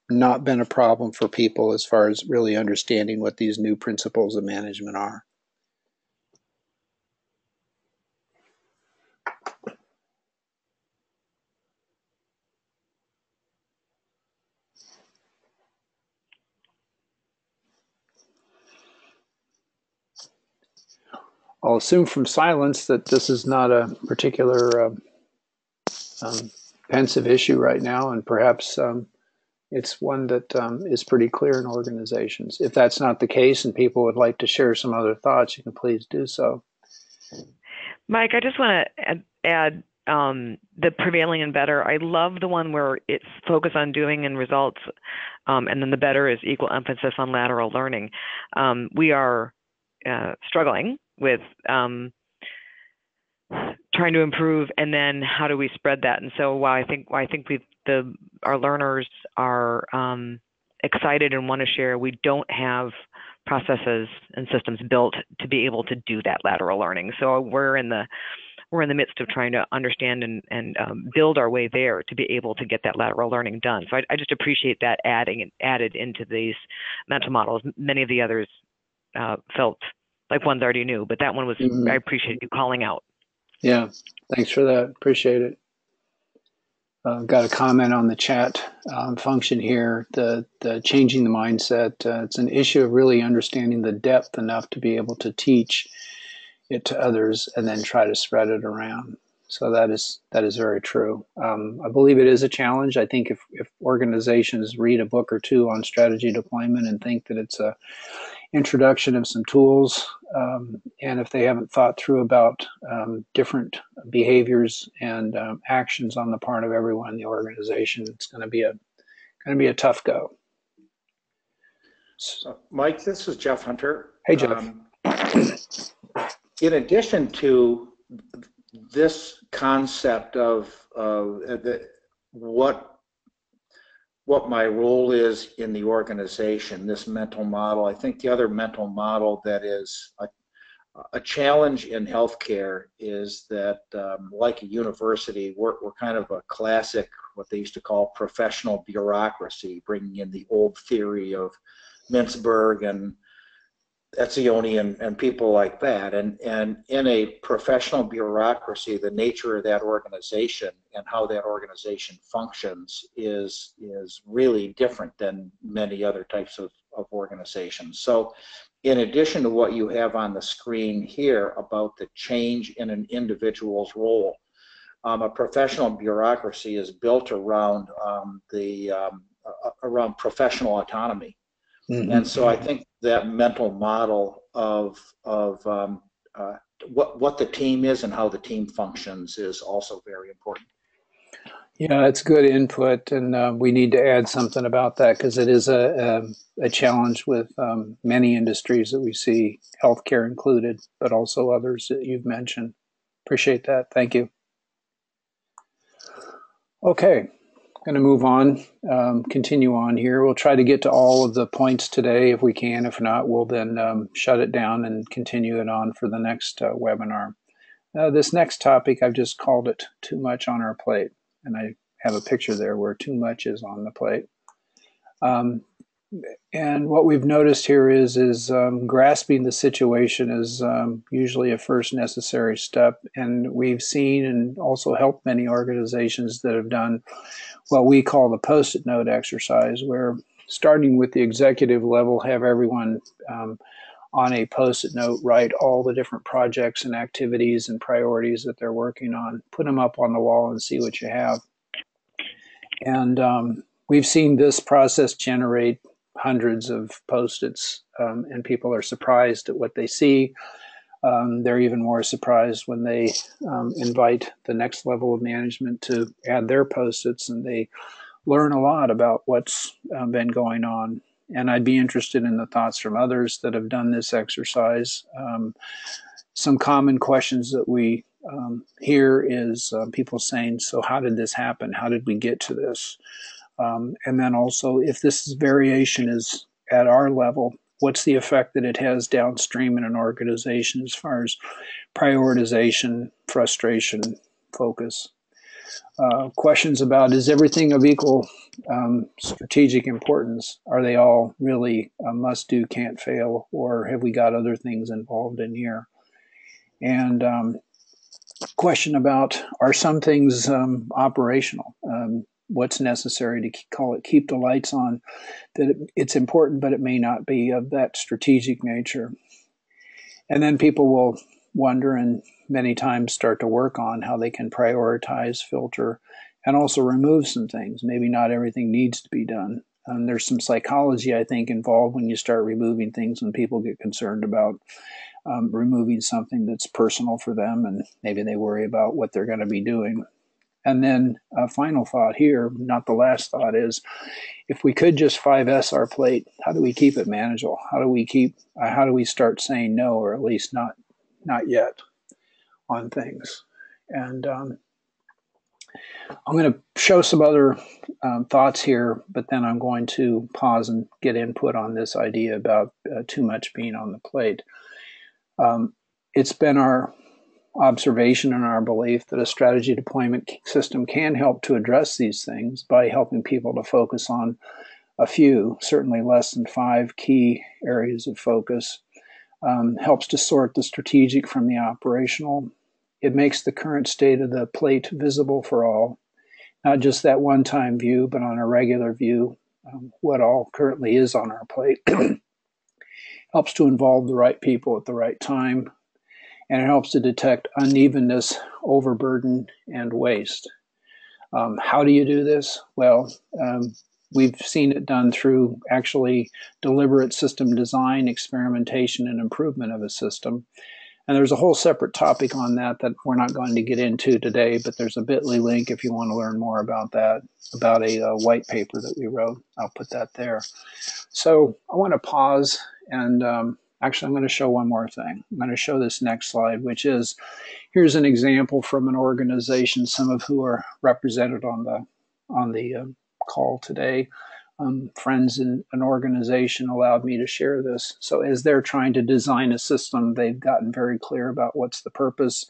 [SPEAKER 1] not been a problem for people as far as really understanding what these new principles of management are? I'll assume from silence that this is not a particular pensive issue right now, and perhaps it's one that is pretty clear in organizations. If that's not the case and people would like to share some other thoughts, you can please do so.
[SPEAKER 3] Mike, I just want to add the prevailing and better. I love the one where it's focus on doing and results, and then the better is equal emphasis on lateral learning. We are struggling with trying to improve, and then how do we spread that? And so while I think our learners are excited and want to share, we don't have processes and systems built to be able to do that lateral learning. So we're in the midst of trying to understand and build our way there to be able to get that lateral learning done. So I just appreciate that added into these mental models. Many of the others felt like ones I already knew, but that one was, I appreciate you calling out.
[SPEAKER 1] Yeah, thanks for that. Appreciate it. Got a comment on the chat function here, the changing the mindset. It's an issue of really understanding the depth enough to be able to teach it to others and then try to spread it around. So that is very true. I believe it is a challenge. I think if organizations read a book or two on strategy deployment and think that it's a introduction of some tools, and if they haven't thought through about different behaviors and actions on the part of everyone in the organization, it's going to be a tough go.
[SPEAKER 2] So, Mike, this is Jeff Hunter.
[SPEAKER 1] Hey, Jeff.
[SPEAKER 2] In addition to this concept of what my role is in the organization, this mental model, I think the other mental model that is a challenge in healthcare is that, like a university, we're kind of a classic, what they used to call professional bureaucracy, bringing in the old theory of Mintzberg and Etzioni and people like that. And in a professional bureaucracy, the nature of that organization and how that organization functions is really different than many other types of organizations. So in addition to what you have on the screen here about the change in an individual's role, a professional bureaucracy is built around around professional autonomy. And so I think that mental model of what the team is and how the team functions is also very important.
[SPEAKER 1] Yeah, it's good input, and we need to add something about that because it is a challenge with many industries that we see, healthcare included, but also others that you've mentioned. Appreciate that. Thank you. Okay, going to move on, continue on here. We'll try to get to all of the points today if we can. If not, we'll then shut it down and continue it on for the next webinar. This next topic, I've just called it Too Much on Our Plate. And I have a picture there where too much is on the plate. And what we've noticed here is grasping the situation is usually a first necessary step. And we've seen and also helped many organizations that have done what we call the Post-it note exercise, where starting with the executive level, have everyone on a Post-it note write all the different projects and activities and priorities that they're working on, put them up on the wall and see what you have. And we've seen this process generate hundreds of Post-its, and people are surprised at what they see. They're even more surprised when they invite the next level of management to add their Post-its, and they learn a lot about what's been going on. And I'd be interested in the thoughts from others that have done this exercise. Some common questions that we hear is people saying, so how did this happen? How did we get to this? And then also, if this variation is at our level, what's the effect that it has downstream in an organization as far as prioritization, frustration, focus? Questions about, is everything of equal strategic importance? Are they all really must do, can't fail, or have we got other things involved in here? And question about, are some things operational? What's necessary to call it keep the lights on, that it's important, but it may not be of that strategic nature. And then people will wonder and many times start to work on how they can prioritize, filter, and also remove some things. Maybe not everything needs to be done. There's some psychology, I think, involved when you start removing things, when people get concerned about removing something that's personal for them, and maybe they worry about what they're going to be doing. And then a final thought here, not the last thought, is if we could just 5S our plate, how do we keep it manageable? How do we start saying no, or at least not yet on things? And I'm going to show some other thoughts here, but then I'm going to pause and get input on this idea about too much being on the plate. It's been our observation and our belief that a strategy deployment system can help to address these things by helping people to focus on a few, certainly less than 5 key areas of focus. Helps to sort the strategic from the operational. It makes the current state of the plate visible for all, not just that one-time view, but on a regular view, what all currently is on our plate. Helps to involve the right people at the right time, and it helps to detect unevenness, overburden, and waste. How do you do this? Well, we've seen it done through actually deliberate system design, experimentation, and improvement of a system. And there's a whole separate topic on that we're not going to get into today, but there's a bit.ly link if you want to learn more about that, about a white paper that we wrote. I'll put that there. So I want to pause and actually I'm going to show one more thing. I'm going to show this next slide, which is, here's an example from an organization, some of who are represented on the call today. Friends in an organization allowed me to share this. So as they're trying to design a system, they've gotten very clear about what's the purpose,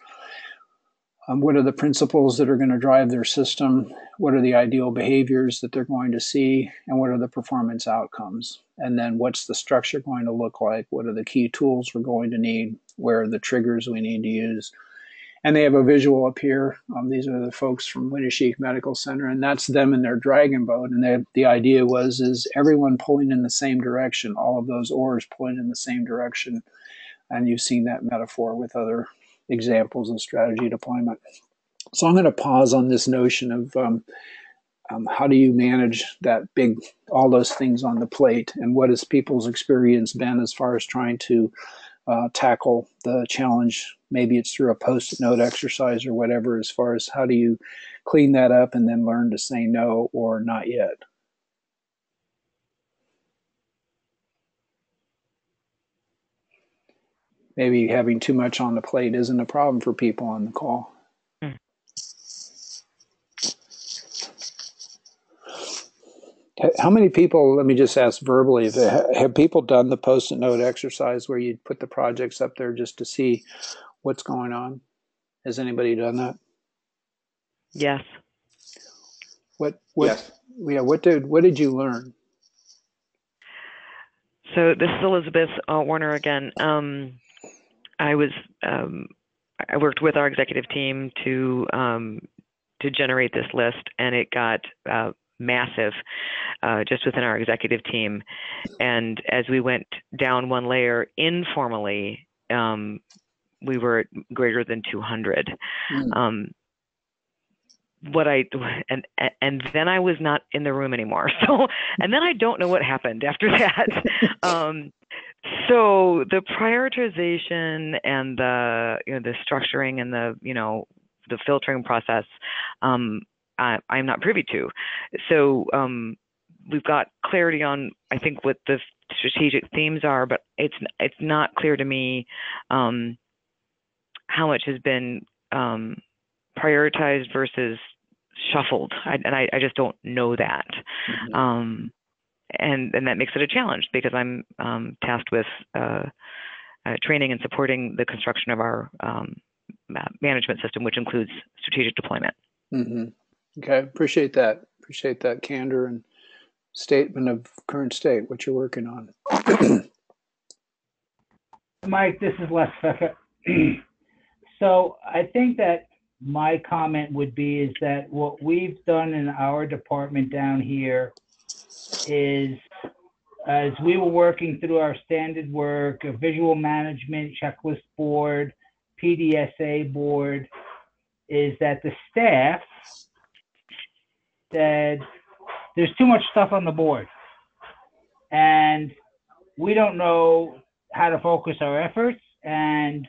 [SPEAKER 1] what are the principles that are going to drive their system, what are the ideal behaviors that they're going to see, and what are the performance outcomes. And then what's the structure going to look like, what are the key tools we're going to need, where are the triggers we need to use. And they have a visual up here. These are the folks from Winneshiek Medical Center, and that's them in their dragon boat. And the idea is everyone pulling in the same direction, all of those oars pulling in the same direction. And you've seen that metaphor with other examples of strategy deployment. So I'm going to pause on this notion of how do you manage that all those things on the plate, and what has people's experience been as far as trying to tackle the challenge. Maybe it's through a Post-it note exercise or whatever, as far as how do you clean that up and then learn to say no or not yet. Maybe having too much on the plate isn't a problem for people on the call. How many people, let me just ask verbally, have people done the post-it note exercise where you put the projects up there just to see what's going on? Has anybody done that?
[SPEAKER 3] Yes.
[SPEAKER 2] Yes.
[SPEAKER 1] What did you learn?
[SPEAKER 3] So this is Elizabeth Warner again. I worked with our executive team to generate this list, and it got massive just within our executive team. And as we went down one layer informally, we were at greater than 200. And then I was not in the room anymore. So, and then I don't know what happened after that. So the prioritization and the structuring and the filtering process, I'm not privy to. So we've got clarity on, I think, what the strategic themes are, but it's not clear to me how much has been prioritized versus shuffled. I just don't know that. Mm-hmm. And that makes it a challenge because I'm tasked with training and supporting the construction of our management system, which includes strategic deployment.
[SPEAKER 1] Mm-hmm. Okay, appreciate that. Appreciate that candor and statement of current state, what you're working on.
[SPEAKER 6] Mike, this is Les Fecka. So I think that my comment would be is that what we've done in our department down here is, as we were working through our standard work, a visual management checklist board, PDSA board, is that the staff said there's too much stuff on the board and we don't know how to focus our efforts, and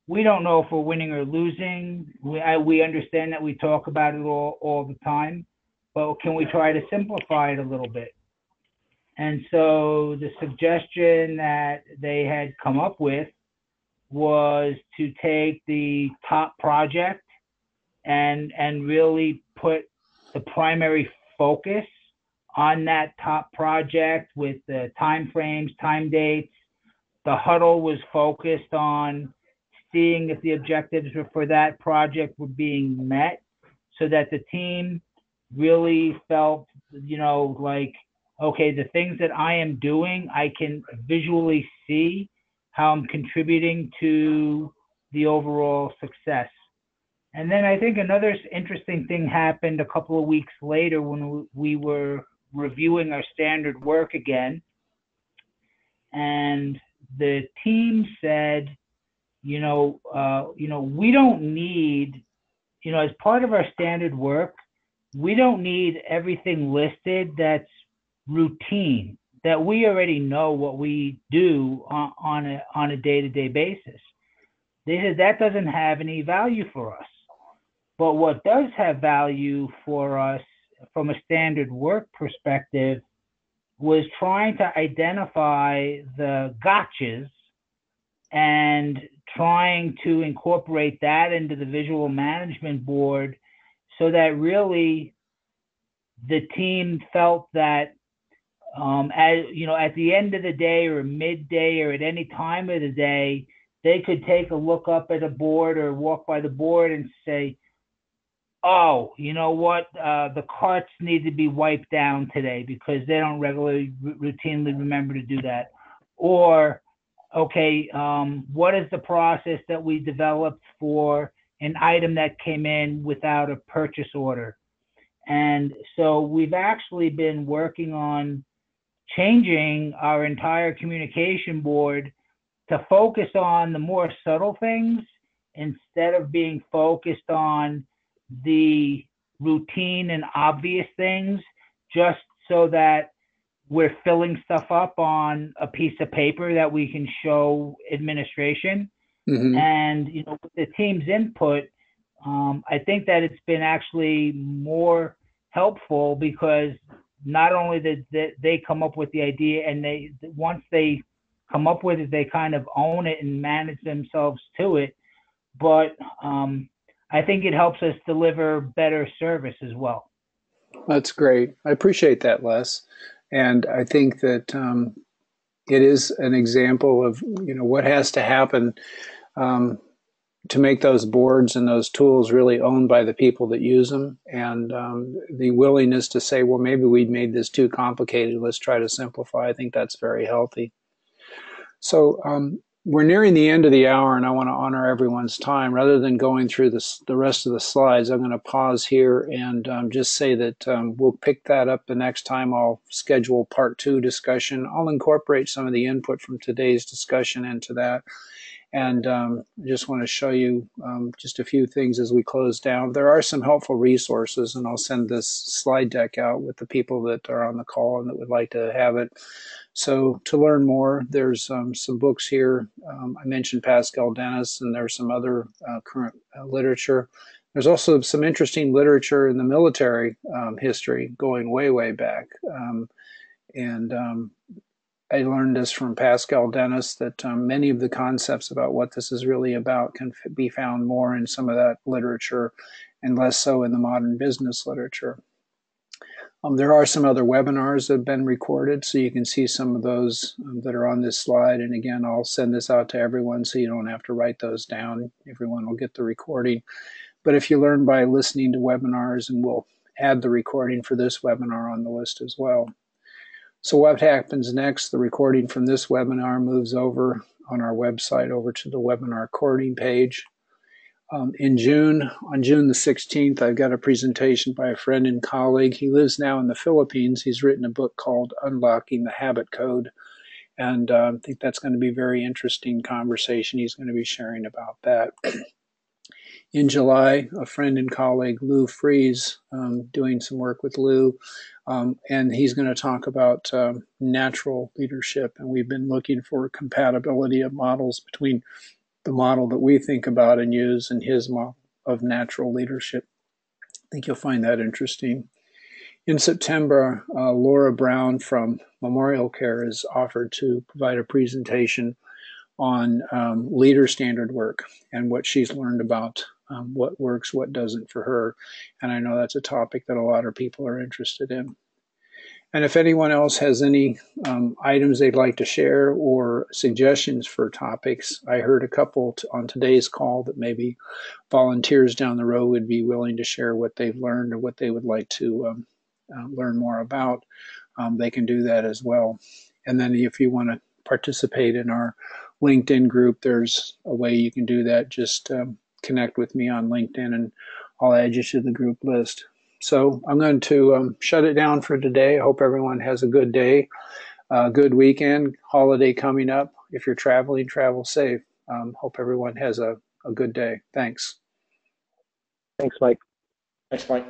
[SPEAKER 6] we don't know if we're winning or losing. We understand that we talk about it all the time, but can we try to simplify it a little bit? And so the suggestion that they had come up with was to take the top project and really put the primary focus on that top project with the time frames, time dates. The huddle was focused on seeing if the objectives for that project were being met, so that the team really felt, like, okay, the things that I am doing, I can visually see how I'm contributing to the overall success. And then I think another interesting thing happened a couple of weeks later when we were reviewing our standard work again. And the team said, we don't need, as part of our standard work, we don't need everything listed that's routine, that we already know what we do on a day-to-day basis. They said that doesn't have any value for us. But what does have value for us from a standard work perspective was trying to identify the gotchas and trying to incorporate that into the visual management board, so that really the team felt that at the end of the day or midday or at any time of the day, they could take a look up at a board or walk by the board and say, oh, you know what, the carts need to be wiped down today because they don't routinely remember to do that. Or, okay, what is the process that we developed for an item that came in without a purchase order? And so we've actually been working on changing our entire communication board to focus on the more subtle things instead of being focused on the routine and obvious things, just so that we're filling stuff up on a piece of paper that we can show administration. Mm-hmm. And with the team's input, I think that it's been actually more helpful, because not only did they come up with the idea, and once they come up with it, they kind of own it and manage themselves to it, but I think it helps us deliver better service as well.
[SPEAKER 1] That's great. I appreciate that, Les. And I think that it is an example of, you know, what has to happen um, to make those boards and those tools really owned by the people that use them, and the willingness to say, well, maybe we'd made this too complicated. Let's try to simplify. I think that's very healthy. So we're nearing the end of the hour, and I want to honor everyone's time. Rather than going through the rest of the slides, I'm going to pause here and just say that we'll pick that up the next time. I'll schedule part 2 discussion. I'll incorporate some of the input from today's discussion into that. And I just want to show you just a few things as we close down. There are some helpful resources, and I'll send this slide deck out with the people that are on the call and that would like to have it. So to learn more, there's some books here. I mentioned Pascal Dennis, and there's some other current literature. There's also some interesting literature in the military history going way, way back. I learned this from Pascal Dennis, that many of the concepts about what this is really about can be found more in some of that literature and less so in the modern business literature. There are some other webinars that have been recorded, so you can see some of those that are on this slide. And again, I'll send this out to everyone so you don't have to write those down. Everyone will get the recording. But if you learn by listening to webinars, and we'll add the recording for this webinar on the list as well. So what happens next? The recording from this webinar moves over on our website over to the webinar recording page. In June, on June the 16th, I've got a presentation by a friend and colleague. He lives now in the Philippines. He's written a book called Unlocking the Habit Code. And I think that's going to be a very interesting conversation. He's going to be sharing about that. In July, a friend and colleague, Lou Fries, doing some work with Lou, and he's going to talk about natural leadership. And we've been looking for compatibility of models between the model that we think about and use and his model of natural leadership. I think you'll find that interesting. In September, Laura Brown from Memorial Care is offered to provide a presentation on leader standard work and what she's learned about what works, what doesn't for her. And I know that's a topic that a lot of people are interested in. And if anyone else has any items they'd like to share or suggestions for topics, I heard a couple on today's call that maybe volunteers down the road would be willing to share what they've learned or what they would like to learn more about. They can do that as well. And then if you want to participate in our LinkedIn group, there's a way you can do that. Just connect with me on LinkedIn and I'll add you to the group list. So I'm going to shut it down for today. I hope everyone has a good day, good weekend, holiday coming up. If you're traveling, travel safe. Hope everyone has a good day. Thanks.
[SPEAKER 5] Thanks, Mike.
[SPEAKER 2] Thanks, Mike.